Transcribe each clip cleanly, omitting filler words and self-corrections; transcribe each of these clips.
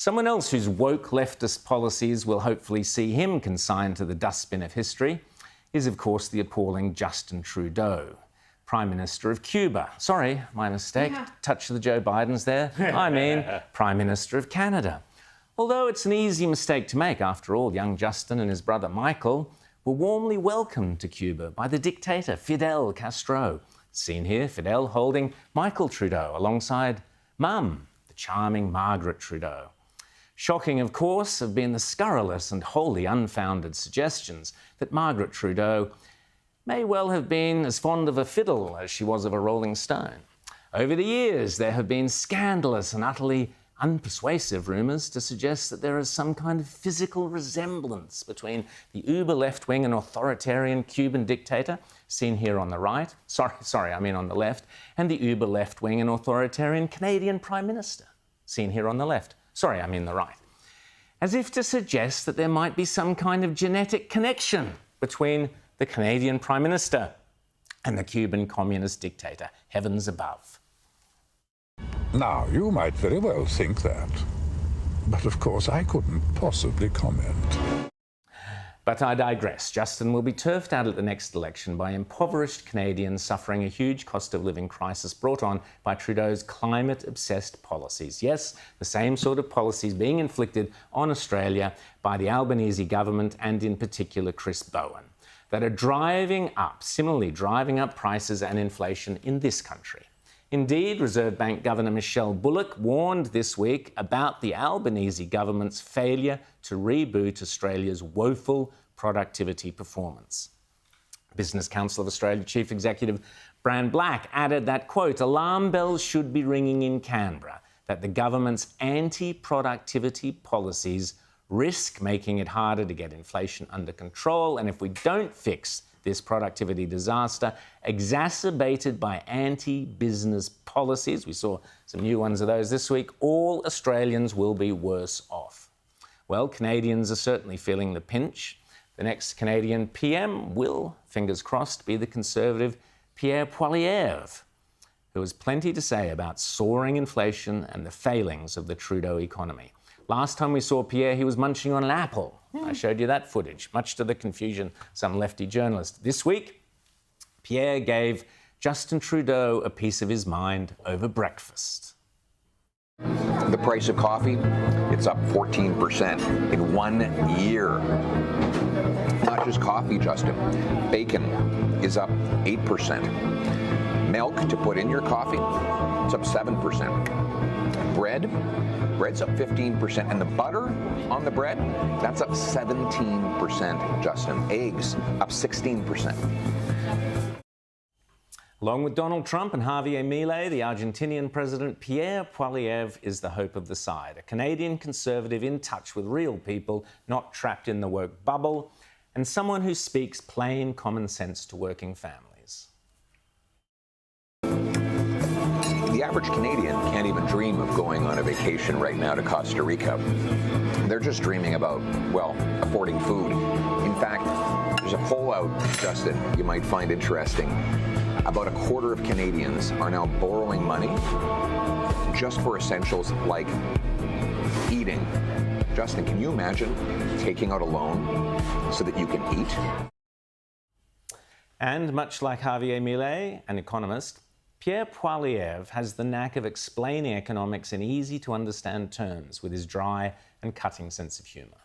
Someone else whose woke leftist policies will hopefully see him consigned to the dustbin of history is, of course, the appalling Justin Trudeau, Prime Minister of Cuba. Sorry, my mistake. Touch of the Joe Bidens there. I mean, Prime Minister of Canada. Although it's an easy mistake to make, after all, young Justin and his brother Michael were warmly welcomed to Cuba by the dictator Fidel Castro. Seen here, Fidel holding Michael Trudeau alongside Mum, the charming Margaret Trudeau. Shocking, of course, have been the scurrilous and wholly unfounded suggestions that Margaret Trudeau may well have been as fond of a fiddle as she was of a rolling stone. Over the years, there have been scandalous and utterly unpersuasive rumours to suggest that there is some kind of physical resemblance between the uber left-wing and authoritarian Cuban dictator, seen here on the right, on the left, and the uber left-wing and authoritarian Canadian Prime Minister, seen here on the left. The right. As if to suggest that there might be some kind of genetic connection between the Canadian Prime Minister and the Cuban communist dictator, heavens above. Now, you might very well think that, but of course I couldn't possibly comment. But I digress. Justin will be turfed out at the next election by impoverished Canadians suffering a huge cost of living crisis brought on by Trudeau's climate-obsessed policies. Yes, the same sort of policies being inflicted on Australia by the Albanese government and in particular Chris Bowen, that are similarly driving up prices and inflation in this country. Indeed, Reserve Bank Governor Michelle Bullock warned this week about the Albanese government's failure to reboot Australia's woeful productivity performance. Business Council of Australia Chief Executive Bran Black added that, quote, alarm bells should be ringing in Canberra that the government's anti-productivity policies risk making it harder to get inflation under control, and if we don't fix this productivity disaster, exacerbated by anti-business policies, we saw some new ones of those this week, all Australians will be worse off. Well, Canadians are certainly feeling the pinch. The next Canadian PM will, fingers crossed, be the Conservative Pierre Poilievre, who has plenty to say about soaring inflation and the failings of the Trudeau economy. Last time we saw Pierre, he was munching on an apple. I showed you that footage, much to the confusion of some lefty journalists. This week, Pierre gave Justin Trudeau a piece of his mind over breakfast. The price of coffee, it's up 14% in 1 year. Not just coffee, Justin. Bacon is up 8%. Milk to put in your coffee, it's up 7%. Bread's up 15%, and the butter on the bread, that's up 17%, Justin. Eggs, up 16%. Along with Donald Trump and Javier Milei, the Argentinian president Pierre Poilievre is the hope of the side, a Canadian Conservative in touch with real people, not trapped in the woke bubble, and someone who speaks plain common sense to working families. The average Canadian can't even dream of going on a vacation right now to Costa Rica. They're just dreaming about, well, affording food. In fact, there's a poll out, Justin, you might find interesting. About a quarter of Canadians are now borrowing money just for essentials like eating. Justin, can you imagine taking out a loan so that you can eat? And much like Javier Milei, an economist, Pierre Poilievre has the knack of explaining economics in easy-to-understand terms with his dry and cutting sense of humour.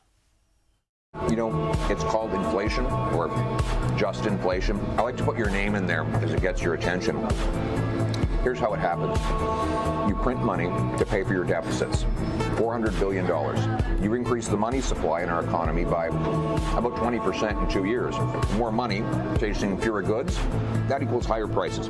You know, it's called inflation, or just inflation. I like to put your name in there because it gets your attention. Here's how it happens. You print money to pay for your deficits, $400 billion. You increase the money supply in our economy by about 20% in 2 years. More money chasing fewer goods, that equals higher prices.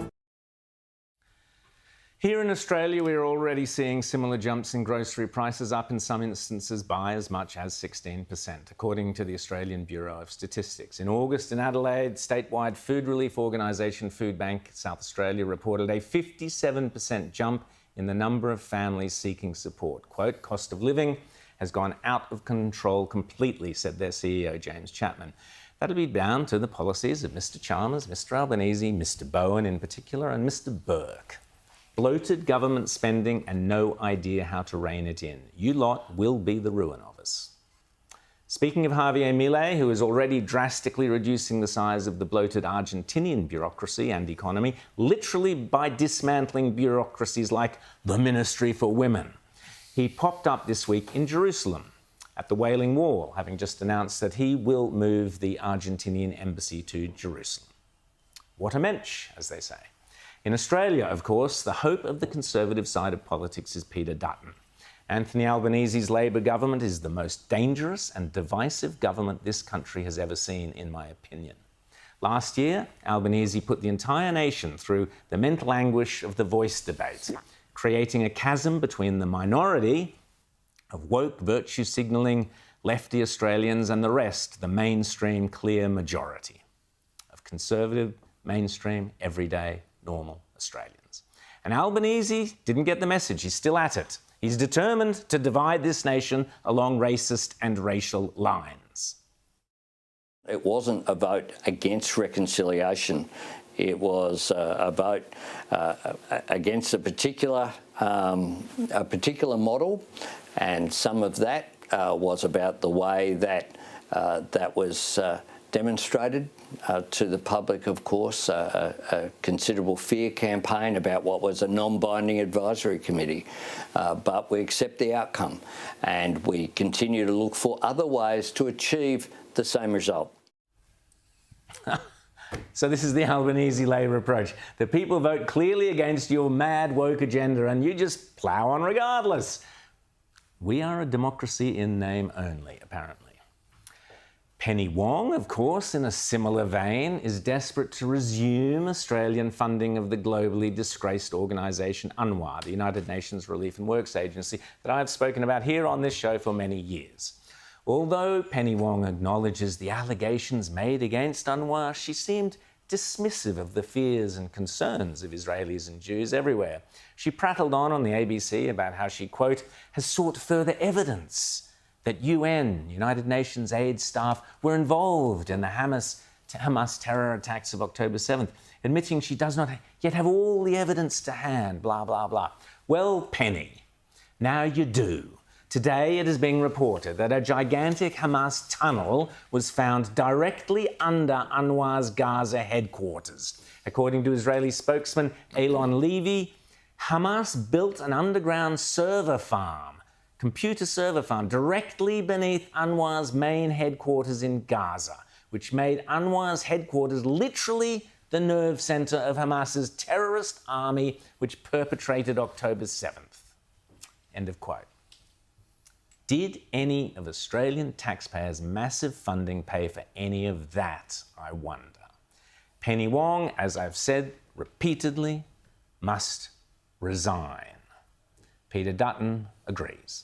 Here in Australia, we are already seeing similar jumps in grocery prices, up in some instances by as much as 16%, according to the Australian Bureau of Statistics. In August in Adelaide, statewide food relief organisation Food Bank South Australia reported a 57% jump in the number of families seeking support. Quote, cost of living has gone out of control completely, said their CEO, James Chapman. That'll be down to the policies of Mr Chalmers, Mr Albanese, Mr Bowen in particular, and Mr Burke. Bloated government spending and no idea how to rein it in. You lot will be the ruin of us. Speaking of Javier Milei, who is already drastically reducing the size of the bloated Argentinian bureaucracy and economy, literally by dismantling bureaucracies like the Ministry for Women. He popped up this week in Jerusalem at the Wailing Wall, having just announced that he will move the Argentinian embassy to Jerusalem. What a mensch, as they say. In Australia, of course, the hope of the conservative side of politics is Peter Dutton. Anthony Albanese's Labor government is the most dangerous and divisive government this country has ever seen, in my opinion. Last year, Albanese put the entire nation through the mental anguish of the voice debate, creating a chasm between the minority of woke, virtue-signalling, lefty Australians and the rest, the mainstream, clear majority of conservative, mainstream, everyday, normal Australians. And Albanese didn't get the message. He's still at it. He's determined to divide this nation along racist and racial lines. It wasn't a vote against reconciliation. It was a vote against a particular model, and some of that was about the way that that was demonstrated to the public, of course, a considerable fear campaign about what was a non-binding advisory committee. But we accept the outcome and we continue to look for other ways to achieve the same result. So this is the Albanese Labor approach. The people vote clearly against your mad woke agenda and you just plough on regardless. We are a democracy in name only, apparently. Penny Wong, of course, in a similar vein, is desperate to resume Australian funding of the globally disgraced organisation UNRWA, the United Nations Relief and Works Agency, that I have spoken about here on this show for many years. Although Penny Wong acknowledges the allegations made against UNRWA, she seemed dismissive of the fears and concerns of Israelis and Jews everywhere. She prattled on the ABC about how she, quote, has sought further evidence that UN, United Nations aid staff, were involved in the Hamas terror attacks of October 7th, admitting she does not yet have all the evidence to hand, blah, blah, blah. Well, Penny, now you do. Today it is being reported that a gigantic Hamas tunnel was found directly under UNRWA's Gaza headquarters. According to Israeli spokesman Eylon Levy, Hamas built an underground computer server farm directly beneath UNRWA's main headquarters in Gaza, which made UNRWA's headquarters literally the nerve centre of Hamas's terrorist army, which perpetrated October 7th. End of quote. Did any of Australian taxpayers' massive funding pay for any of that, I wonder? Penny Wong, as I've said repeatedly, must resign. Peter Dutton agrees.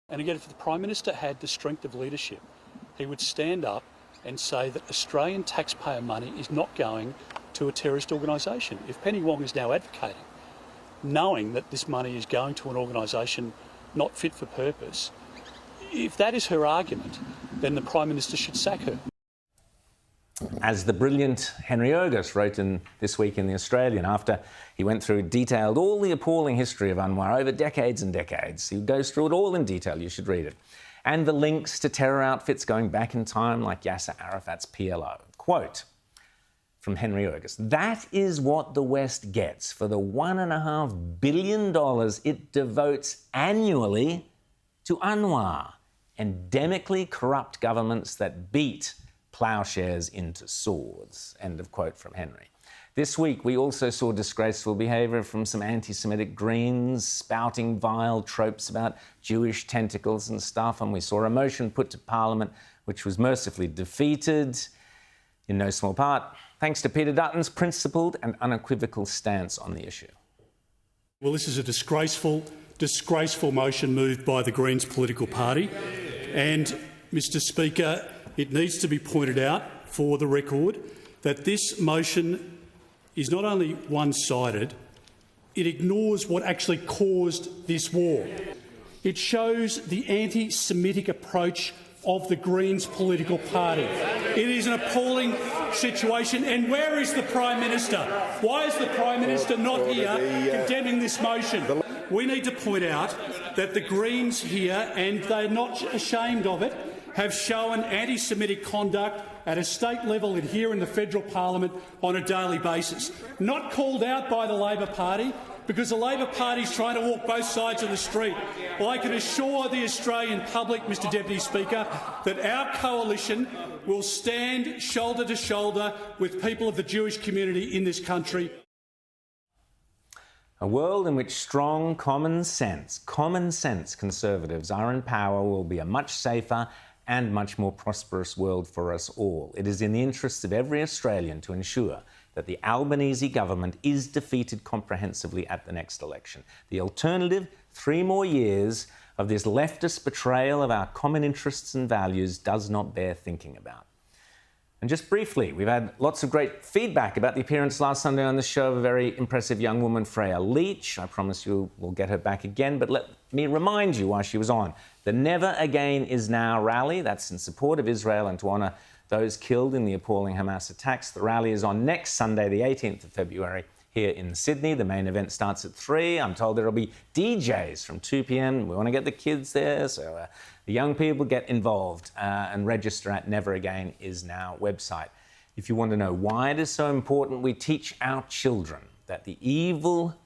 And again, if the Prime Minister had the strength of leadership, he would stand up and say that Australian taxpayer money is not going to a terrorist organisation. If Penny Wong is now advocating, knowing that this money is going to an organisation not fit for purpose, if that is her argument, then the Prime Minister should sack her. As the brilliant Henry Ergus wrote this week in The Australian, after he went through detailed all the appalling history of UNRWA over decades and decades. He goes through it all in detail, you should read it. And the links to terror outfits going back in time like Yasser Arafat's PLO. Quote from Henry Ergus, that is what the West gets for the $1.5 billion it devotes annually to UNRWA, endemically corrupt governments that beat ploughshares into swords. End of quote from Henry. This week, we also saw disgraceful behaviour from some anti-Semitic Greens spouting vile tropes about Jewish tentacles and stuff, and we saw a motion put to Parliament which was mercifully defeated, in no small part, thanks to Peter Dutton's principled and unequivocal stance on the issue. Well, this is a disgraceful motion moved by the Greens political party. And, Mr Speaker, it needs to be pointed out for the record that this motion is not only one-sided, it ignores what actually caused this war. It shows the anti-Semitic approach of the Greens political party. It is an appalling situation. And where is the Prime Minister? Why is the Prime Minister not here condemning this motion? We need to point out that the Greens here, and they're not ashamed of it, have shown anti-Semitic conduct at a state level and here in the federal parliament on a daily basis. Not called out by the Labor Party, because the Labor Party is trying to walk both sides of the street. Well, I can assure the Australian public, Mr Deputy Speaker, that our coalition will stand shoulder to shoulder with people of the Jewish community in this country. A world in which strong common sense conservatives are in power will be a much safer and much more prosperous world for us all. It is in the interests of every Australian to ensure that the Albanese government is defeated comprehensively at the next election. The alternative, 3 more years of this leftist betrayal of our common interests and values, does not bear thinking about. And just briefly, we've had lots of great feedback about the appearance last Sunday on the show of a very impressive young woman, Freya Leach. I promise you we'll get her back again, but let me remind you why she was on. The Never Again Is Now rally, that's in support of Israel and to honour those killed in the appalling Hamas attacks. The rally is on next Sunday, the 18th of February, here in Sydney. The main event starts at 3. I'm told there'll be DJs from 2 p.m. We want to get the kids there, so the young people get involved and register at Never Again Is Now website. If you want to know why it is so important, we teach our children that the evil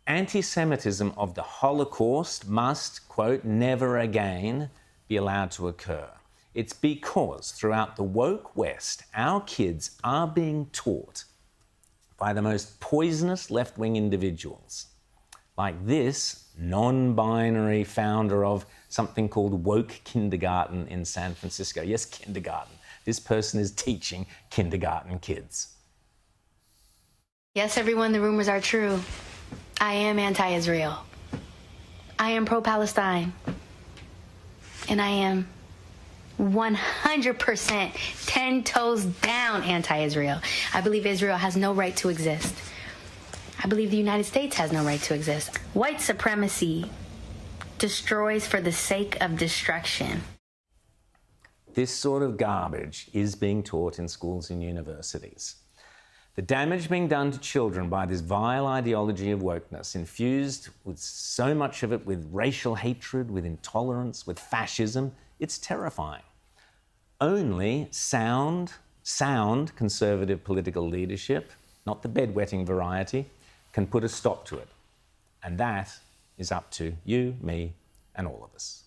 anti-Semitism of the Holocaust must, quote, never again be allowed to occur. It's because throughout the woke West, our kids are being taught by the most poisonous left-wing individuals, like this non-binary founder of something called Woke Kindergarten in San Francisco. Yes, kindergarten. This person is teaching kindergarten kids. Yes, everyone, the rumors are true. I am anti-Israel. I am pro-Palestine. And I am 100% 10 toes down anti-Israel. I believe Israel has no right to exist. I believe the United States has no right to exist. White supremacy destroys for the sake of destruction. This sort of garbage is being taught in schools and universities. The damage being done to children by this vile ideology of wokeness, infused with so much of it with racial hatred, with intolerance, with fascism, it's terrifying. Only sound conservative political leadership, not the bedwetting variety, can put a stop to it. And that is up to you, me, and all of us.